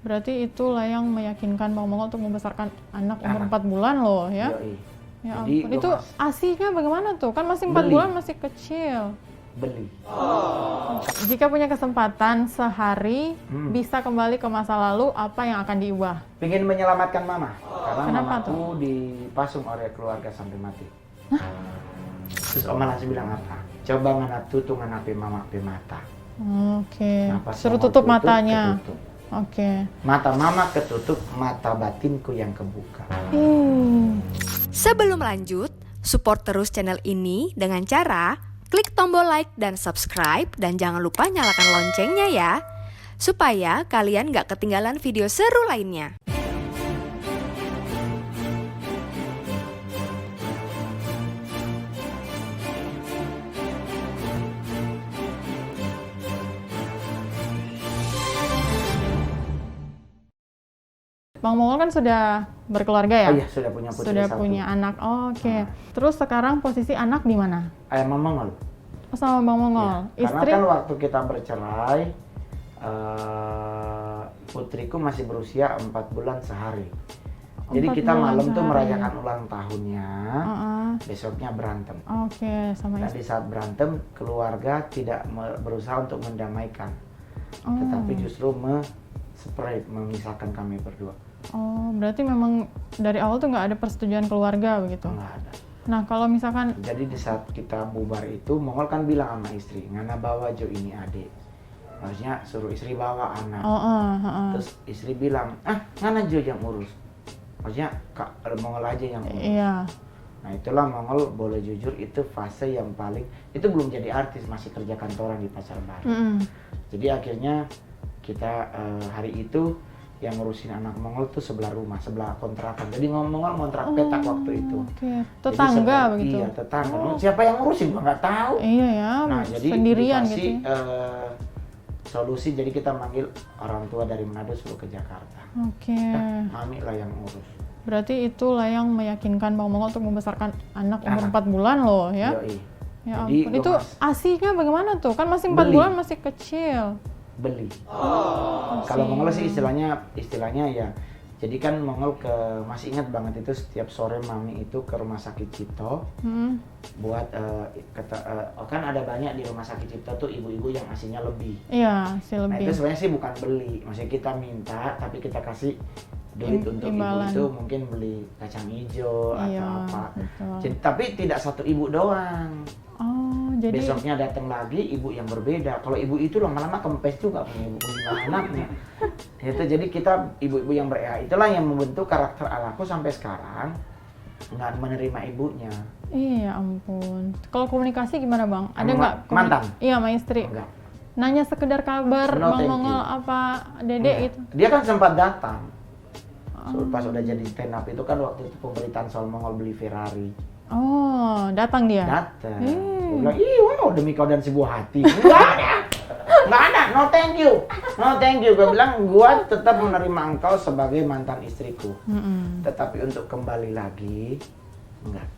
Berarti itulah yang meyakinkan Bang Mongol untuk membesarkan anak umur Anak. 4 bulan loh ya. Yoi. Ya Jadi ampun. Itu ASInya bagaimana tuh? Kan masih 4 Beli. bulan, masih kecil. Beli. Jika punya kesempatan sehari bisa kembali ke masa lalu, apa yang akan diubah? Pengen menyelamatkan mama. Karena Kenapa mamaku dipasung oleh keluarga sampai mati. Terus oma langsung bilang apa? Coba ngana tutup ngana pe mama pe mata. Oke. Nah, pas Suruh mama tutup matanya. ketutup. Oke. Mata mama ketutup, mata batinku yang kebuka. Sebelum lanjut, support terus channel ini dengan cara klik tombol like dan subscribe dan jangan lupa nyalakan loncengnya ya, supaya kalian gak ketinggalan video seru lainnya. Bang Mongol kan sudah berkeluarga ya? Oh iya, sudah punya putri Sudah satu. punya anak. Oh, oke. Terus sekarang posisi anak di mana? Ayah mama Mongol. Oh, sama Bang Mongol. Ya, Istri? karena kan waktu kita bercerai, putriku masih berusia 4 bulan sehari. Jadi 4 kita bulan malam tuh sehari. merayakan ulang tahunnya, besoknya berantem. Oke, sama Dan istri. di saat berantem, keluarga tidak berusaha untuk mendamaikan, tetapi justru separate, memisahkan kami berdua. Oh, berarti memang dari awal tuh nggak ada persetujuan keluarga begitu? Nggak ada. Nah, kalau misalkan Jadi di saat kita bubar itu, Mongol kan bilang sama istri, ngana bawa Jo ini adik. Maksudnya suruh istri bawa anak. Terus istri bilang, ngana Jo yang urus. Maksudnya Mongol aja yang urus. iya. Nah itulah Mongol, boleh jujur itu fase yang paling, itu belum jadi artis, masih kerja kantoran di Pasar Baru. Jadi akhirnya kita hari itu yang ngurusin anak Mongol tuh sebelah rumah, sebelah kontrakan. Jadi Mongol ngontrak petak waktu itu. Oke, Jadi tetangga begitu? Iya, tetangga. Siapa yang ngurusin gua nggak tahu. Iya ya, Nah jadi sendirian dikasih gitu. solusi, jadi kita manggil orang tua dari Manado suruh ke Jakarta. Oke. Mami lah yang ngurus. Berarti itulah yang meyakinkan Bang Mongol untuk membesarkan anak umur Anak. 4 bulan loh ya. Yoi. Ya Jadi ampun. gua Itu ASInya bagaimana tuh? Kan masih 4 Beli. bulan, masih kecil. Beli. Kalau Mongol sih istilahnya ya. Jadi kan Mongol masih ingat banget itu setiap sore Mami itu ke rumah sakit Cipto buat kan ada banyak di rumah sakit Cipto tuh ibu-ibu yang asinya lebih. Iya, sih Nah lebih. itu sebenarnya sih bukan beli, maksudnya kita minta tapi kita kasih duit untuk Imbalan. ibu itu, mungkin beli kacang hijau Iya, atau apa. betul. Jadi, tapi tidak satu ibu doang. Oh, jadi Besoknya datang lagi ibu yang berbeda. Kalau ibu itu lama-lama kempes juga punya ibu punya anaknya. Itu jadi kita ibu-ibu yang itulah yang membentuk karakter Alaku sampai sekarang nggak menerima ibunya. iya ampun. Kalau komunikasi gimana Bang? Ada Sama nggak? mantan? Iya, sama istri. Enggak. Nanya sekedar kabar No, Bang thank Mongol you. apa Dede Enggak. gitu. Dia kan sempat datang. Pas udah jadi stand up itu kan waktu itu pemberitaan soal Mongol beli Ferrari. Oh, datang dia. Datang. Gue bilang, ih wow demi kau dan sebuah hati. Nggak ada, no thank you. No thank you. Gue bilang, gue tetap menerima engkau sebagai mantan istriku. Tetapi untuk kembali lagi, enggak.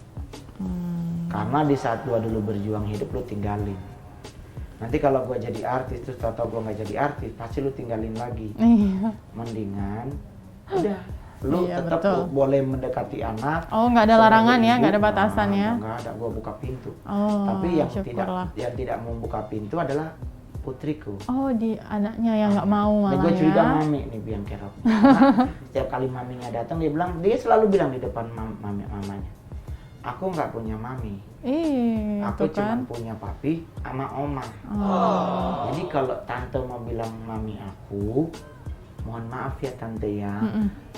Karena di saat gue dulu berjuang hidup, lu tinggalin. Nanti kalau gue jadi artis, terus tau gue nggak jadi artis, pasti lu tinggalin lagi. Iya. Mendingan, udah. Lu Iya, tetap betul. boleh mendekati anak. Oh, nggak ada sebagai larangan ya, ibu. nggak ada batasan ya? Nggak ada, gua buka pintu. Oh, Tapi yang syukurlah. tidak membuka pintu adalah putriku. Oh, di anaknya yang nggak mau Ini malah gue curiga ya. mami nih biang kerok. Karena setiap kali maminya datang dia selalu bilang di depan mamanya, aku nggak punya mami, aku Itu cuma kan. punya papi sama oma. Jadi kalau tante mau bilang mami aku, mohon maaf ya tante ya,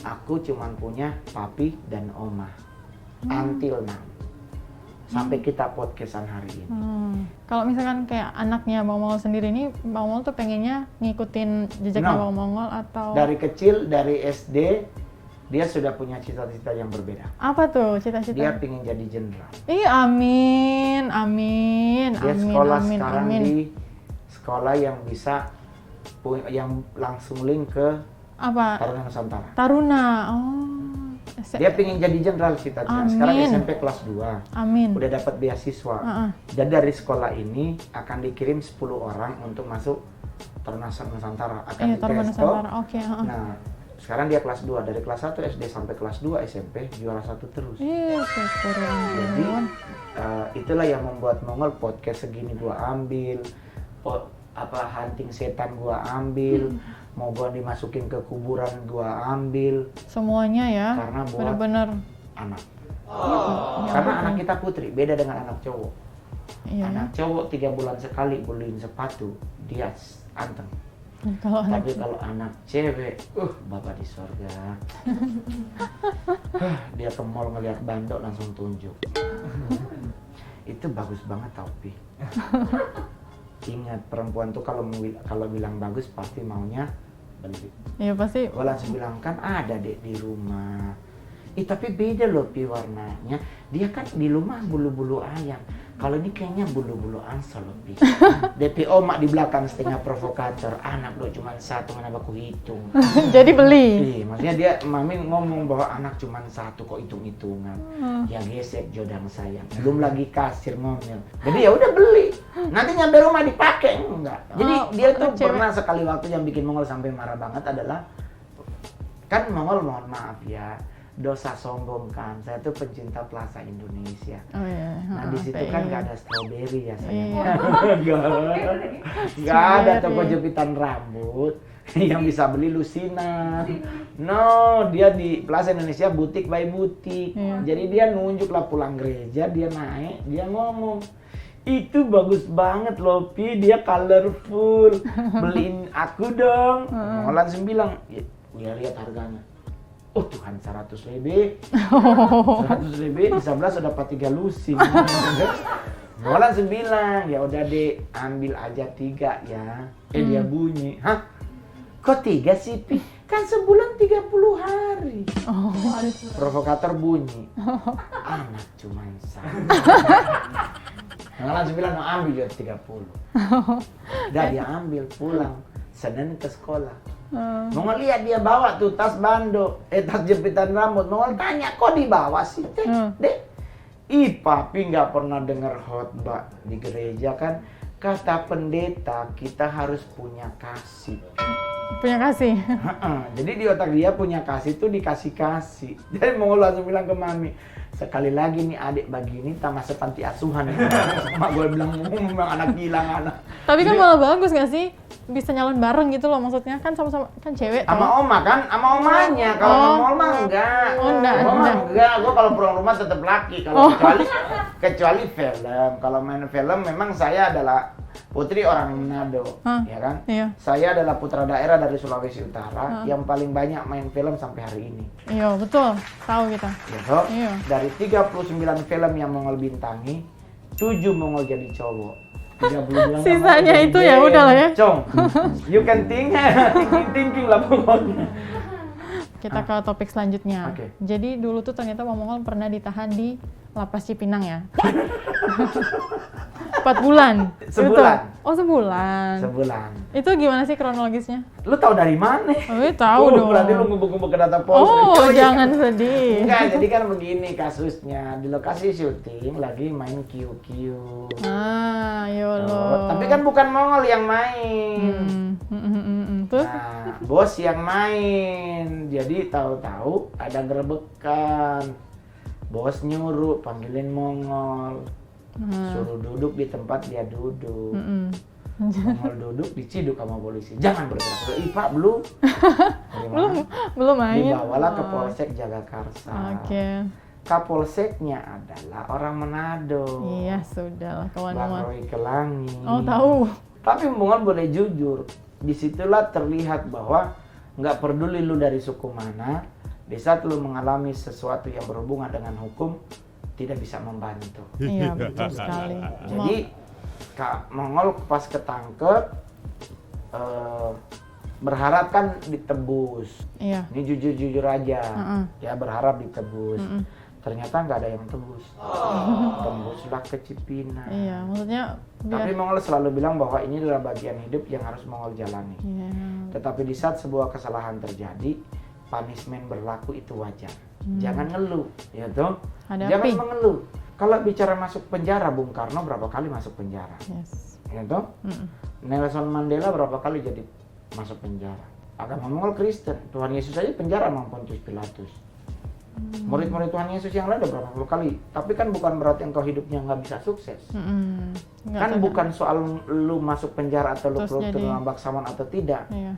aku cuma punya papi dan oma. Until now. Sampai kita podcastan hari ini. Kalau misalkan kayak anaknya Bang Mongol sendiri ini, Bang Mongol tuh pengennya ngikutin jejaknya No. Bang Mongol atau Dari kecil, dari SD, dia sudah punya cita-cita yang berbeda. apa tuh cita-cita? Dia pengen jadi jenderal. Ih, amin, amin, Dia amin, sekolah amin, sekarang amin. di sekolah yang bisa yang langsung link ke Apa? Taruna Nusantara. Taruna. Oh. Dia pengen jadi jenderal cita-cita. Sekarang Amin. SMP kelas 2. Amin. Udah dapat beasiswa. Dan dari sekolah ini akan dikirim 10 orang untuk masuk Taruna Nusantara akan Iya, Taruna dites toh. Nusantara. Oke, heeh. Nah, sekarang dia kelas 2, dari kelas 1 SD sampai kelas 2 SMP juara 1 terus. Iya, syukur ya Jadi ampun. itulah yang membuat Mongol podcast segini gua ambil, hunting setan gua ambil, mau gua dimasukin ke kuburan gua ambil, Semuanya ya. karena buat Bener-bener. anak. Ya, Karena betul. anak kita putri, beda dengan anak cowok. Iya. Anak cowok 3 bulan sekali beliin sepatu, dia anteng. Kalau anak Tapi kalau anak cewek, bapak di sorga. Dia ke mall ngeliat bandok langsung tunjuk. Itu bagus banget tau, Pi. Ingat, perempuan tuh kalau bilang bagus pasti maunya beli. Iya pasti. Gue langsung bilang, kan ada dek di rumah. Tapi beda loh Pi warnanya. Dia kan di rumah bulu-bulu ayam. Kalau ini kayaknya bulu-bulu angsa loh Pi. DPO mak di belakang setengah provokator. Anak lo cuma satu, mana aku hitung. Jadi beli. Maksudnya dia, mami ngomong bahwa anak cuma satu kok hitung-hitungan. Ya gesek jodang sayang. Belum lagi kasir ngomel. Jadi ya udah beli. Nanti nyampe rumah dipakai enggak. Jadi dia tuh pernah sekali waktu yang bikin Mongol sampai marah banget adalah, kan Mongol mohon maaf ya, dosa sombong kan. Saya tuh pencinta Plaza Indonesia. Oh iya. Nah di situ kan nggak ada strawberry ya sayang. Iya. Nggak ada toko jepitan rambut yang bisa beli lusinan. No, dia di Plaza Indonesia butik by butik. Iya. Jadi dia nunjuk lah pulang gereja, dia naik, dia ngomong, itu bagus banget loh Pi, dia colorful, beliin aku dong. Mau langsung bilang, ya lihat harganya. Oh Tuhan, 100 lebih. 100 lebih, di sebelah sudah dapat 3 lusin. Mau langsung bilang, ya udah deh, ambil aja 3 ya. Dia bunyi, hah? Kok 3 sih Pi? Kan sebulan 30 hari. Provokator bunyi. Anak cuma satu. Nah, langsung bilang, mau ambil ya 30. Udah dia ambil, pulang. Senin ke sekolah. Mau ngeliat dia bawa tuh tas bando, tas jepitan rambut. Mau tanya, kok dibawa sih teh? Dek, papi nggak pernah dengar khotbah di gereja kan? Kata pendeta, kita harus punya kasih. Punya kasih. Jadi di otak dia punya kasih tuh dikasih-kasih. Jadi mau langsung bilang ke mami, sekali lagi nih adik begini tamas sepanti asuhan. Mak gue bilang, memang anak hilang anak. Tapi kan malah bagus nggak sih? Bisa nyalon bareng gitu loh, maksudnya kan sama-sama kan cewek. Sama oma kan, sama omanya. Kalau sama oma enggak. Enggak. Gue kalau pulang rumah tetap laki. Kalau kecuali film. Kalau main film memang saya adalah putri orang Manado, ya kan? Iya. Saya adalah putra daerah dari Sulawesi Utara yang paling banyak main film sampai hari ini. Iya betul, tahu kita. Gitu. Iya. Dari 39 film yang Mongol bintangi, 7 Mongol jadi cowok. 32 Sisanya itu ya udah lah ya. Cong, you can thinking lah pokoknya. Kita ke topik selanjutnya. Oke. Jadi dulu tuh ternyata Mongol pernah ditahan di Lapas Cipinang ya. 4 bulan. Sebulan. Itu. Oh sebulan. Sebulan. Itu gimana sih kronologisnya? Lu tahu dari mana? Oh tahu dong. Berarti lu ngumpul-ngumpul ke data pos. Oh jangan sedih. Enggak, jadi kan begini kasusnya. Di lokasi syuting lagi main QQ. Yolo. Tapi kan bukan Mongol yang main. Terus? Nah, bos yang main. Jadi tahu-tahu ada gerebekan. Bos nyuruh panggilin Mongol. Suruh duduk di tempat dia duduk. Mongol duduk diciduk sama polisi. Jangan bergerak. Pak belum. Belum main. Dibawalah ke Polsek Jagakarsa. Oke. Kapolseknya adalah orang Manado. Iya sudah lah Bang kawan-kawan. Roy Kelangi. Oh tahu. Tapi Mongol boleh jujur. Disitulah terlihat bahwa nggak peduli lu dari suku mana, di saat lu mengalami sesuatu yang berhubungan dengan hukum, tidak bisa membantu. Iya betul sekali. Jadi Kak Mongol pas ketangkep berharap kan ditebus. Iya. Ini jujur-jujur aja. Ya berharap ditebus. Ternyata nggak ada yang tebus. Tembuslah ke Cipinang. Iya, maksudnya Tapi Mongol selalu bilang bahwa ini adalah bagian hidup yang harus Mongol jalani. Iya. Tetapi di saat sebuah kesalahan terjadi, punishment berlaku itu wajar. Jangan ngeluh, ya toh? Jangan mengeluh. Kalau bicara masuk penjara, Bung Karno berapa kali masuk penjara? Yes. gitu. Nelson Mandela berapa kali jadi masuk penjara. Agama Mongol Kristen, Tuhan Yesus aja penjara sama Pontius Pilatus. Murid-murid Tuhan Yesus yang lain ada berapa puluh kali. Tapi kan bukan berarti engkau hidupnya nggak bisa sukses. Kan bukan soal lu masuk penjara atau lu keluar dalam baksawan atau tidak. Iya.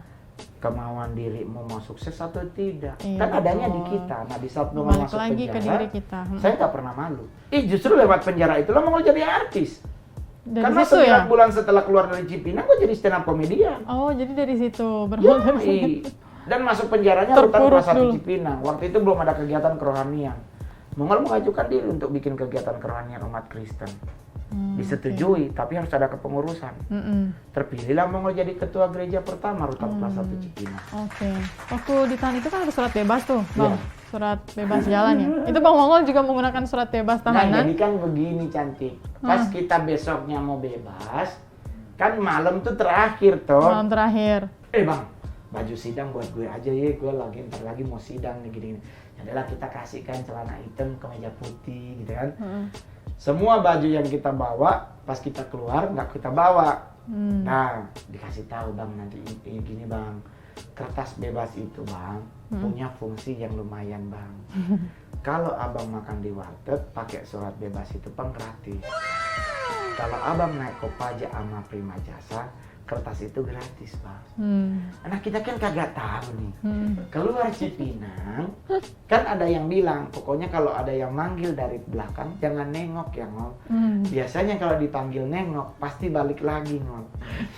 Kemauan dirimu mau sukses atau tidak. Iya, Kan adanya betul. di kita. Nah di saat lu Balik masuk lagi penjara, ke diri kita. saya nggak pernah malu. Justru lewat penjara itu lo mau jadi artis. Dari Karena situ 9 ya? bulan setelah keluar dari Cipinang, gue jadi stand up comedian. Oh, jadi dari situ berawal dari situ. Dan masuk penjaranya Rutan Terpuruk Kelas 1 dulu. Cipinang. Waktu itu belum ada kegiatan kerohanian. Mongol mengajukan diri untuk bikin kegiatan kerohanian umat Kristen. Disetujui, tapi harus ada kepengurusan. Terpilihlah Mongol jadi ketua gereja pertama Rutan Kelas 1 Cipinang. Oke. Waktu ditahan itu kan ada surat bebas tuh, Bang. Iya. Surat bebas jalan ya. Itu Bang Mongol juga menggunakan surat bebas Nah, tahanan. jadi kan begini cantik. Pas kita besoknya mau bebas, kan malam tuh terakhir toh. Malam terakhir. Bang, baju sidang buat gue aja ya, gue ntar lagi mau sidang nih gini. Adalah kita kasihkan celana hitam, kemeja putih gitu kan. Semua baju yang kita bawa pas kita keluar nggak kita bawa. Nah, dikasih tahu Bang nanti ini gini Bang. Kertas bebas itu Bang punya fungsi yang lumayan Bang. Kalau Abang makan di warteg pakai surat bebas itu Bang gratis. Kalau Abang naik Kopaja sama Prima Jasa, kertas itu gratis Bang. Nah kita kan kagak tahu nih. Keluar Cipinang, kan ada yang bilang, pokoknya kalau ada yang manggil dari belakang jangan nengok ya Ngol. Biasanya kalau dipanggil nengok pasti balik lagi Ngol.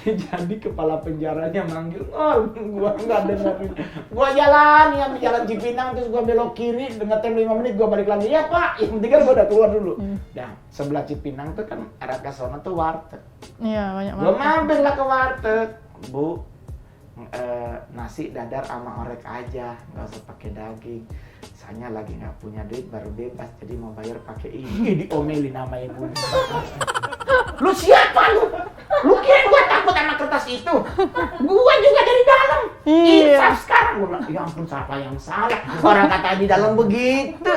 Jadi kepala penjaranya manggil, Ngol, gua nggak dengerin. Gua jalan ya, jalan Cipinang terus gua belok kiri, ngetem 5 menit gua balik lagi. Ya Pak, yang penting kan gua udah keluar dulu. Nah sebelah Cipinang tuh kan arah ke sana tuh warteg. Iya, banyak Gua banget. mampir lah ke warteg, Bu. Nasi dadar sama orek aja, nggak usah pakai daging. Saya lagi nggak punya duit, baru bebas, jadi mau bayar pakai ini. Diomelin sama ibu. Lu siapa lu? Lu kira gua takut sama kertas itu? Gua juga dari dalam. Iya. Insaf sekarang. Gua bilang, ya ampun siapa yang salah? Orang kata di dalam begitu.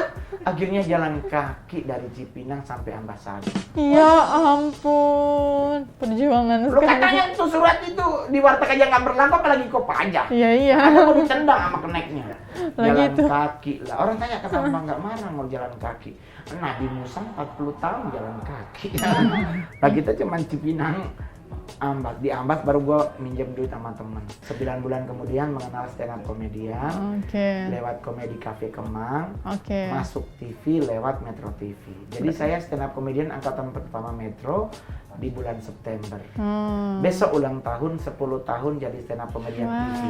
Akhirnya jalan kaki dari Cipinang sampai Ambassador. Ya ampun, perjuangan Lu katanya tuh surat itu di warteg aja nggak berlaku, apalagi Kopaja. Iya. Ada mau ditendang sama keneknya. Lah Jalan gitu. kaki lah. Orang tanya kenapa nggak marah mau jalan kaki. Nabi Musa 40 tahun jalan kaki. Nah kita cuman Cipinang, Ambas. Di Ambas baru gua minjem duit sama temen. 9 bulan kemudian mengenal stand up comedian. Oke. Lewat Komedi Cafe Kemang. Oke. Masuk TV lewat Metro TV. Jadi saya stand up comedian angkatan pertama Metro di bulan September. Besok ulang tahun 10 tahun jadi stand up comedian TV.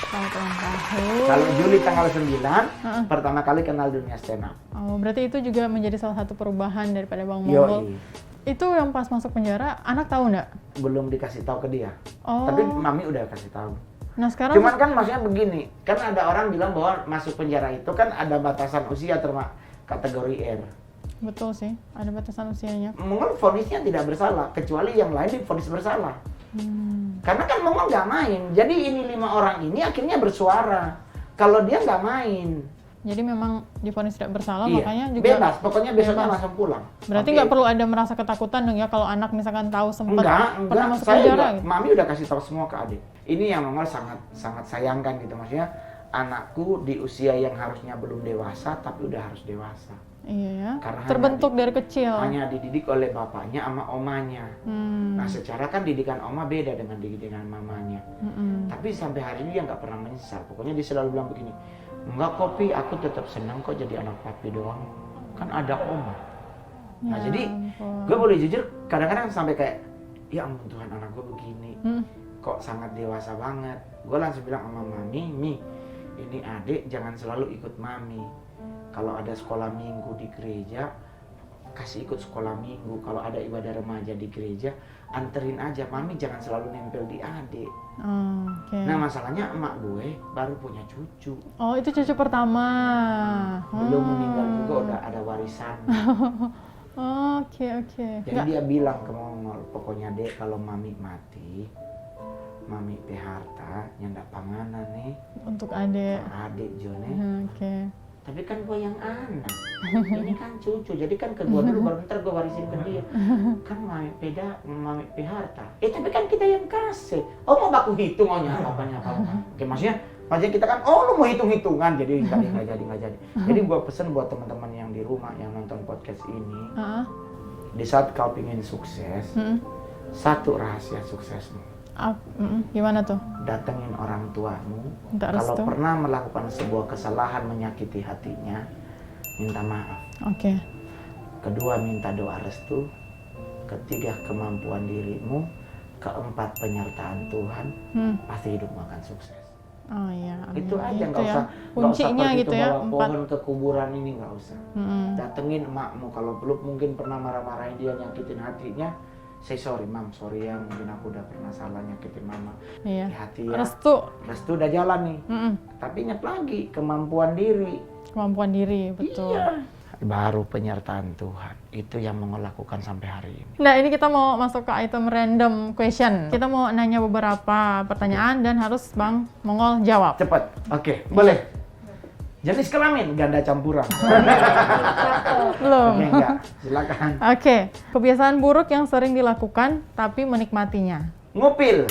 Selamat ulang tahun. Kalau Juli tanggal 9 pertama kali kenal dunia stand up. Oh, berarti itu juga menjadi salah satu perubahan daripada Bang Mongol. Yoi. Itu yang pas masuk penjara, anak tahu nggak? Belum dikasih tahu ke dia. Oh. Tapi mami udah kasih tahu. Nah sekarang Cuman kan maksudnya begini, kan ada orang bilang bahwa masuk penjara itu kan ada batasan usia kategori R. betul sih, ada batasan usianya. Mongol vonisnya tidak bersalah, kecuali yang lain divonis bersalah. Karena kan Mongol nggak main, jadi ini 5 orang ini akhirnya bersuara. Kalau dia nggak main, Jadi memang divonis tidak bersalah, iya, makanya juga bebas. Pokoknya besoknya bebas. langsung pulang. Berarti Oke. nggak perlu ada merasa ketakutan dong ya kalau anak misalkan tahu sempat pernah Enggak. masuk Saya penjara juga, gitu. mami udah kasih tahu semua ke adik. Ini yang Mongol sangat sayangkan gitu, maksudnya anakku di usia yang harusnya belum dewasa tapi udah harus dewasa. Iya ya. Karena Terbentuk dari kecil. Hanya dididik oleh bapaknya sama omanya. Nah secara kan didikan oma beda dengan didikan mamanya. Tapi sampai hari ini dia nggak pernah menyesal. Pokoknya dia selalu bilang begini, enggak kopi, aku tetap senang kok jadi anak papi doang. Kan ada oma. Nah Ya jadi ampun. gue boleh jujur kadang-kadang sampai kayak, ya ampun Tuhan anak gue begini. Kok sangat dewasa banget. Gue langsung bilang sama mami, Mi, ini adik jangan selalu ikut mami. Kalau ada sekolah minggu di gereja, kasih ikut sekolah minggu. Kalau ada ibadah remaja di gereja, anterin aja. Mami jangan selalu nempel di adik. Oke. Nah masalahnya emak gue baru punya cucu. Oh itu cucu pertama. Belum meninggal juga udah ada warisan. Oke. Jadi dia bilang ke Mongol, pokoknya dek kalau mami mati, mami pe harta nyandak panganan nih. Untuk adik. Adik Jone. Oke. Tapi kan gue yang anak, ini kan cucu, jadi kan ke gue dulu, baru ntar gue warisin ke dia. Kan mami beda, mami harta. Tapi kan kita yang kasih. Oh mau baku hitung, oh nyapa. Oke, maksudnya kita kan, oh lu mau hitung-hitungan, jadi nggak jadi. Jadi gue pesen buat teman-teman yang di rumah, yang nonton podcast ini, di saat kau pingin sukses, satu rahasia suksesmu. Gimana tuh? Datengin orang tuamu. Minta Kalau restu. pernah melakukan sebuah kesalahan menyakiti hatinya, minta maaf. Oke. Kedua, minta doa restu. Ketiga, kemampuan dirimu. Keempat, penyertaan Tuhan. Pasti hidupmu akan sukses. Oh iya. Amin. Itu aja, Itu nggak ya. usah Kuncinya pergi gitu tuh ya. bawa 4. pohon ke kuburan ini, nggak usah. Datengin emakmu. Kalau belum mungkin pernah marah-marahin dia, nyakitin hatinya. Say sorry mam, sorry ya, mungkin aku udah pernah salah nyakitin mama. Iya. Hati ya. Restu Udah jalan nih. Tapi ingat lagi, kemampuan diri. Kemampuan diri, betul. Iya. Baru penyertaan Tuhan. Itu yang mau lakukan sampai hari ini. Nah, ini kita mau masuk ke item random question. Kita mau nanya beberapa pertanyaan dan harus Bang Mongol jawab. Cepat. Oke, boleh. Jenis kelamin ganda campuran. Belum. Oke, enggak. Silakan. Oke. Kebiasaan buruk yang sering dilakukan tapi menikmatinya. Ngupil.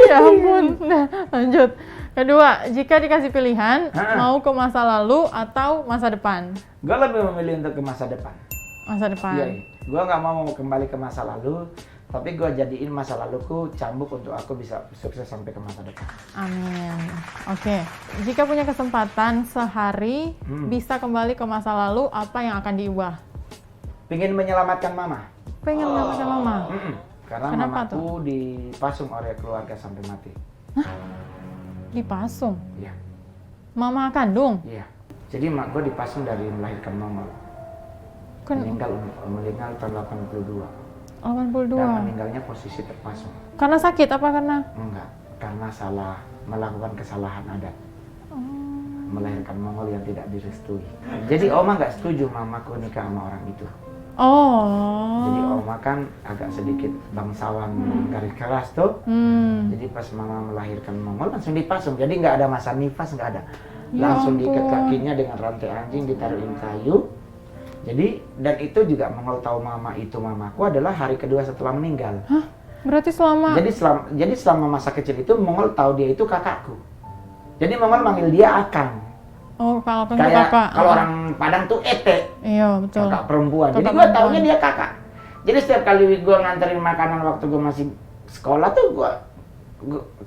Ya ampun. Nah, lanjut. Kedua, jika dikasih pilihan, mau ke masa lalu atau masa depan? Gue lebih memilih untuk ke masa depan. Masa depan. Iya. Gue nggak mau kembali ke masa lalu, tapi gue jadiin masa laluku cambuk untuk aku bisa sukses sampai ke masa depan. Amin. Oke. Jika punya kesempatan sehari bisa kembali ke masa lalu, apa yang akan diubah? Pengen menyelamatkan mama. Pengen menyelamatkan mama. Karena Kenapa mamaku dipasung oleh keluarga sampai mati. Dipasung? Iya. Mama kandung? Iya. Jadi mak gue dipasung dari melahirkan mama. Meninggal tahun 82. 82. Dan meninggalnya posisi terpasung. Karena sakit apa karena? Enggak, karena salah melakukan kesalahan adat. Melahirkan Mongol yang tidak direstui. Jadi Oma nggak setuju mamaku nikah sama orang itu. Oh. Jadi Oma kan agak sedikit bangsawan garis keras tuh. Jadi pas mama melahirkan Mongol langsung dipasung. Jadi nggak ada masa nifas, nggak ada. Langsung diikat kakinya dengan rantai anjing, ditaruhin kayu. Jadi dan itu juga Mongol tahu mama itu mamaku adalah hari kedua setelah meninggal. Hah? Berarti selama? Jadi selama masa kecil itu Mongol tahu dia itu kakakku. Jadi Mongol manggil dia Akang. Oh, kalau Akang Kayak kakak. kalau orang Padang tuh Ete. Iya, betul. Kakak perempuan. Jadi Kakak gue perempuan. taunya dia kakak. Jadi setiap kali gue nganterin makanan waktu gue masih sekolah tuh gue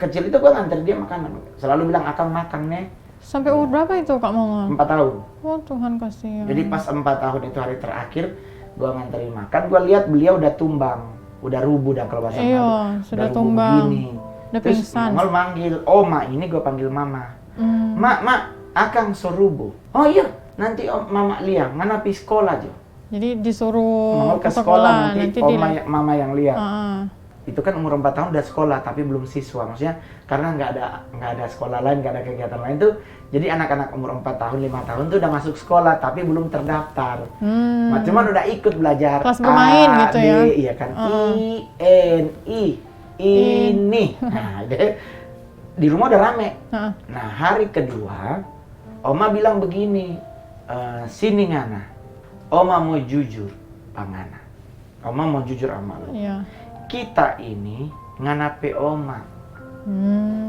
kecil itu gue nganterin dia makanan. Selalu bilang Akang makan nih. Sampai umur berapa itu Kak Mongol? 4 tahun. Oh, Tuhan kasihan. Jadi pas 4 tahun itu hari terakhir gue nganterin makan, gue lihat beliau udah tumbang, udah rubuh dan kalau bahasa Iya, sudah rubuh tumbang. begini. Udah Terus pingsan. Mongol manggil, Oma, ini gue panggil Mama. Mak, Akang sorubu. Oh iya, nanti Mama liang, ngana pi sekolah jo. Jadi disuruh Mongol ke sekolah, nanti Oma, dilihat. Mama yang lihat. Ah. Itu kan umur 4 tahun udah sekolah tapi belum siswa, maksudnya karena nggak ada sekolah lain, nggak ada kegiatan lain tuh, jadi anak-anak umur 4 tahun 5 tahun tuh udah masuk sekolah tapi belum terdaftar. Nah, cuman udah ikut belajar Kelas bermain A, gitu D, ya. iya kan, I, N, I, ini. Nah, di rumah udah rame. Nah, hari kedua Oma bilang begini, sini ngana, Oma mau jujur pangana, Oma mau jujur sama lu. Iya. Kita ini nganape Oma.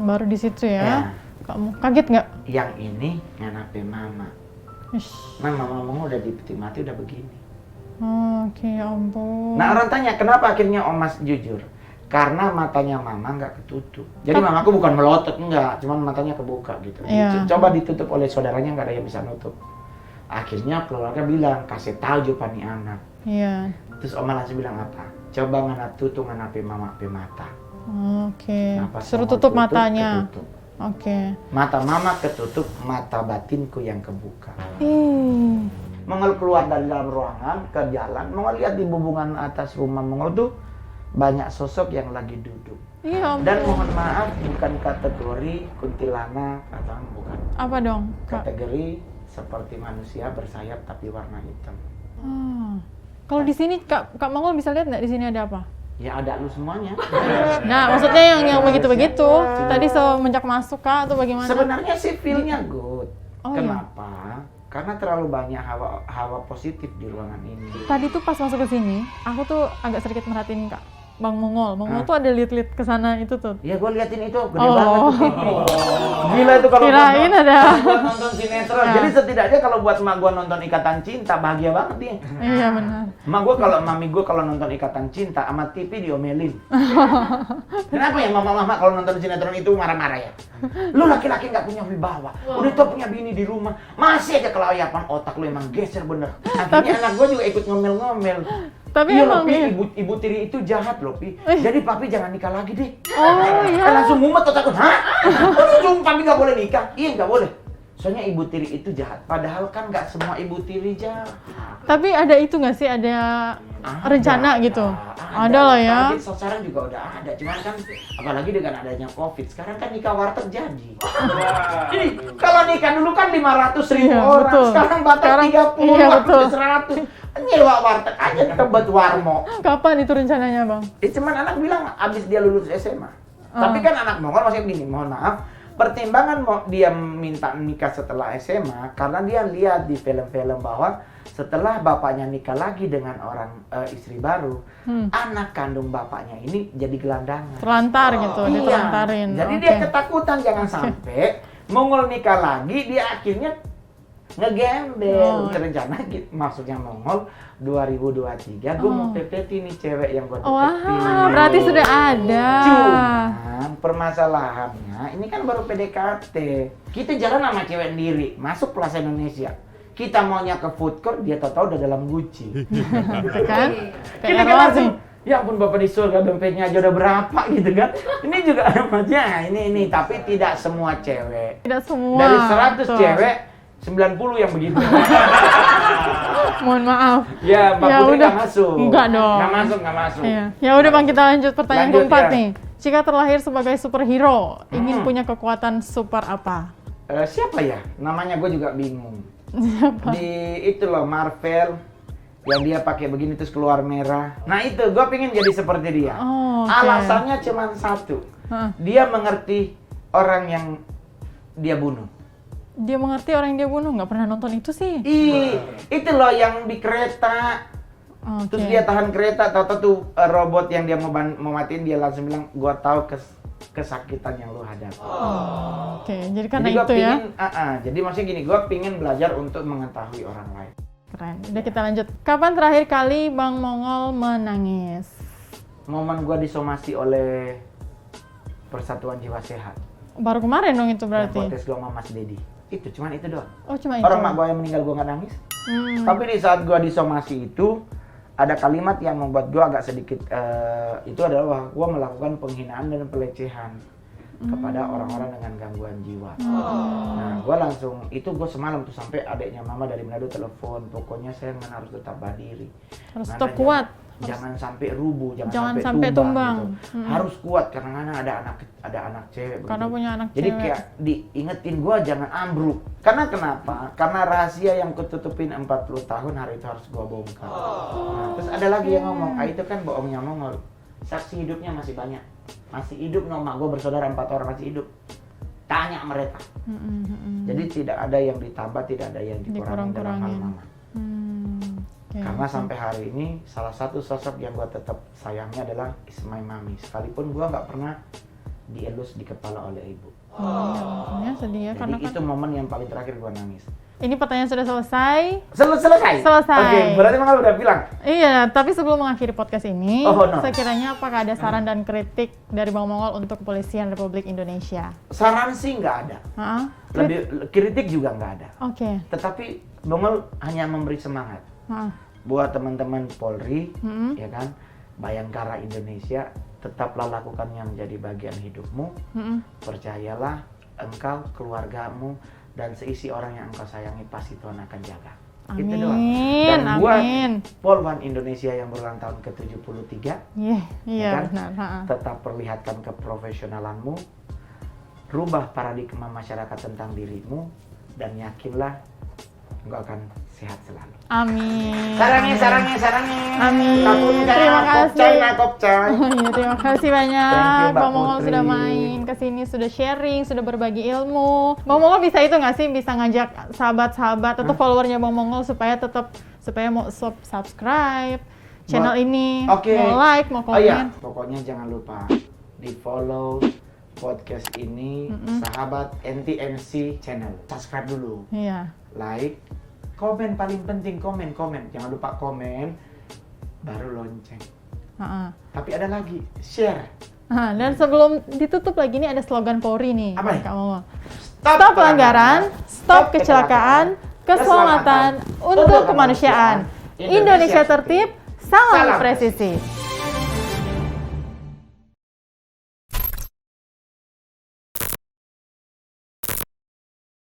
Baru di situ ya. Ya. Kamu kaget nggak? Yang ini nganape Mama. Ish. Nah, Mama udah di peti mati udah begini. Oke, ya ampun. Nah, orang tanya kenapa akhirnya Oma jujur? Karena matanya Mama nggak ketutup. Jadi mamaku bukan melotot, enggak, cuman matanya kebuka gitu. Iya. Coba ditutup oleh saudaranya, nggak ada yang bisa nutup. Akhirnya keluarga bilang, kasih tahu Jupan nih anak. Iya. Terus Oma langsung bilang apa? Coba ngana tutup nganape Mama pe mata. Oke. Nah, pas Suruh Mama tutup matanya. ketutup. Oke. Mata Mama ketutup, mata batinku yang kebuka. Ih. Mongol keluar dari dalam ruangan ke jalan, Mongol lihat di bubungan atas rumah Mongol tuh banyak sosok yang lagi duduk. Iya, Dan mohon maaf, bukan kategori kuntilanak atau bukan. apa dong, Kak? Kategori seperti manusia bersayap tapi warna hitam. Kalau di sini Kak Mongol bisa lihat nggak di sini ada apa? Ya ada lu semuanya. Nah, maksudnya yang begitu-begitu. Tadi semenjak masuk Kak atau bagaimana? Sebenarnya sih feel-nya good. Oh iya. Kenapa? Karena terlalu banyak hawa positif di ruangan ini. Tadi tuh pas masuk ke sini, aku tuh agak sedikit merhatiin Kak Bang Mongol. Mongol tuh ada lihat-lihat ke sana itu tuh. Ya gue liatin itu, gede banget tuh TV. Gila itu kalau Kirain ada. buat nonton sinetron. Ya. Jadi setidaknya kalau buat emak gue nonton Ikatan Cinta, bahagia banget dia. Iya benar. Mami gue kalau nonton Ikatan Cinta sama TV diomelin. Kenapa ya mama-mama kalau nonton sinetron itu marah-marah ya? Lu laki-laki nggak punya wibawa, udah tau punya bini di rumah, masih aja kelayapan, otak lu emang geser bener. Akhirnya anak gue juga ikut ngomel-ngomel. Tapi Iya emang loh, Pi, iya. ibu tiri itu jahat loh, Pi. Jadi papi jangan nikah lagi deh. Oh iya. Langsung mumet otak gue, hah? Langsung papi nggak boleh nikah? Iya nggak boleh. Soalnya ibu tiri itu jahat. Padahal kan nggak semua ibu tiri jahat. Tapi ada itu nggak sih, ada rencana gitu? Ada lah ya. Target sasaran juga udah ada. Cuman kan apalagi dengan adanya COVID, sekarang kan nikah warteg jadi. Jadi kalau nikah dulu kan 500.000 Iya, orang, betul. sekarang batas Sekarang, 30, iya, betul. 100. Nyewa warteg aja kita buat warmo. Kapan itu rencananya Bang? Cuman anak bilang abis dia lulus SMA. Tapi kan anak Mongol masih begini, mohon maaf. Pertimbangan dia minta nikah setelah SMA karena dia lihat di film-film bahwa setelah bapaknya nikah lagi dengan orang istri baru, anak kandung bapaknya ini jadi gelandangan. Terlantar gitu, Iya. ditelantarin. Jadi Oke. dia ketakutan jangan sampai Mongol nikah lagi, dia akhirnya ngegembel. Rencana gitu, maksudnya Mongol 2023 gue mau PPT nih cewek yang gue deketin. Wah, berarti sudah ada. Cuman permasalahannya ini kan baru PDKT. Kita jalan sama cewek sendiri, masuk Plaza Indonesia. Kita maunya ke food court, dia tahu udah dalam Gucci. Gitu kan? Kita kan langsung, ya ampun Bapak di surga dompetnya aja udah berapa gitu kan. Ini juga namanya ini tapi tidak semua cewek. Tidak semua. Dari 100 betul. cewek 90 yang begitu. Mohon maaf. Ya, Mbak Ya Putri udah. nggak masuk. Enggak dong. Nggak masuk. Iya. Ya udah Bang, kita lanjut pertanyaan Lanjut, keempat ya. nih. Jika terlahir sebagai superhero, ingin punya kekuatan super apa? Siapa ya? Namanya gue juga bingung. Siapa? Di itu loh Marvel yang dia pakai begini terus keluar merah. Nah itu gue pengen jadi seperti dia. Oh, oke. Alasannya cuma satu. Hah. Dia mengerti orang yang dia bunuh. Dia mengerti orang yang dia bunuh, nggak pernah nonton itu sih. Itu loh yang di kereta. Oke. Terus dia tahan kereta, tahu-tahu tuh robot yang dia mau matiin, dia langsung bilang, gua tahu kesakitan yang lu hadapi. Oke, jadi karena Jadi gua itu ya. pingin, jadi maksudnya gini, gua pingin belajar untuk mengetahui orang lain. Keren. Udah kita lanjut. Kapan terakhir kali Bang Mongol menangis? Momen gua disomasi oleh Persatuan Jiwa Sehat. Baru kemarin dong itu Yang berarti. protes gua sama Mas Dedi. Itu, cuman itu doang. Oh, cuma itu. Orang mak gua yang meninggal gua nggak nangis. Tapi di saat gua disomasi itu, ada kalimat yang membuat gua agak sedikit, itu adalah bahwa gua melakukan penghinaan dan pelecehan kepada orang-orang dengan gangguan jiwa. Nah, gue langsung, itu gue semalam tuh sampai adiknya mama dari Manado telepon, pokoknya saya harus tetap berdiri. Harus Nana, tetap kuat. Jangan sampai rubuh, Jangan jangan sampai sampai tumbang. gitu. Harus kuat karena Nana ada anak cewek. Karena begitu. punya anak Jadi cewek. kayak diingetin gue jangan ambruk. Karena kenapa? Karena rahasia yang kututupin 40 tahun hari itu harus gue bongkar. Nah, terus ada lagi yang ngomong, itu kan bohongnya Mongol. Saksi hidupnya masih banyak. Masih hidup, mak gue bersaudara 4 orang masih hidup. Tanya mereka. Jadi tidak ada yang ditambah, tidak ada yang dikurangi dalam hal mama. Oke. Karena sampai hari ini salah satu sosok yang gue tetap sayangi adalah is my mommy. Sekalipun gue nggak pernah dielus di kepala oleh ibu. Ya, sedih ya, Jadi karena kan itu momen yang paling terakhir gue nangis. ini pertanyaan sudah selesai. Selesai? Selesai. Oke, berarti Mama udah bilang. Iya, tapi sebelum mengakhiri podcast ini, Oh, no. sekiranya apakah ada saran dan kritik dari Bang Mongol untuk Kepolisian Republik Indonesia? Saran sih nggak ada. Heeh. Lebih kritik juga nggak ada. Oke. Tetapi Mongol hanya memberi semangat Heeh. buat teman-teman Polri, Mm-mm. ya kan, Bayangkara Indonesia, tetaplah lakukan yang menjadi bagian hidupmu. Mm-mm. Percayalah, engkau, keluargamu, dan seisi orang yang engkau sayangi pasti Tuhan akan jaga. Itu doang. Amin, Dan buat amin. Polwan Indonesia yang berulang tahun ke-73, Iya, ya kan? benar. Heeh. tetap perlihatkan keprofesionalanmu, rubah paradigma masyarakat tentang dirimu, dan yakinlah engkau akan sehat selalu. Amin. Sarangnya. Amin. Kapun, Terima kasih. Nakopcai. Iya, terima kasih banyak. Thank you, Mbak Bang Mongol Putri. sudah main ke sini, sudah sharing, sudah berbagi ilmu. Bang Mongol bisa itu nggak sih? Bisa ngajak sahabat-sahabat atau followernya Bang Mongol supaya mau subscribe channel ini, Oke. mau like, mau Oh iya, komen. pokoknya jangan lupa di follow podcast ini, sahabat NTMC channel. Subscribe dulu, Iya. like, komen, paling penting komen. Jangan lupa komen, baru lonceng. Ha-ha. Tapi ada lagi, share. Dan sebelum ditutup lagi nih ada slogan Polri nih, Apa nih? Kak Mongol. Stop pelanggaran, stop kecelakaan, keselamatan untuk kemanusiaan. Indonesia tertib, salam presisi.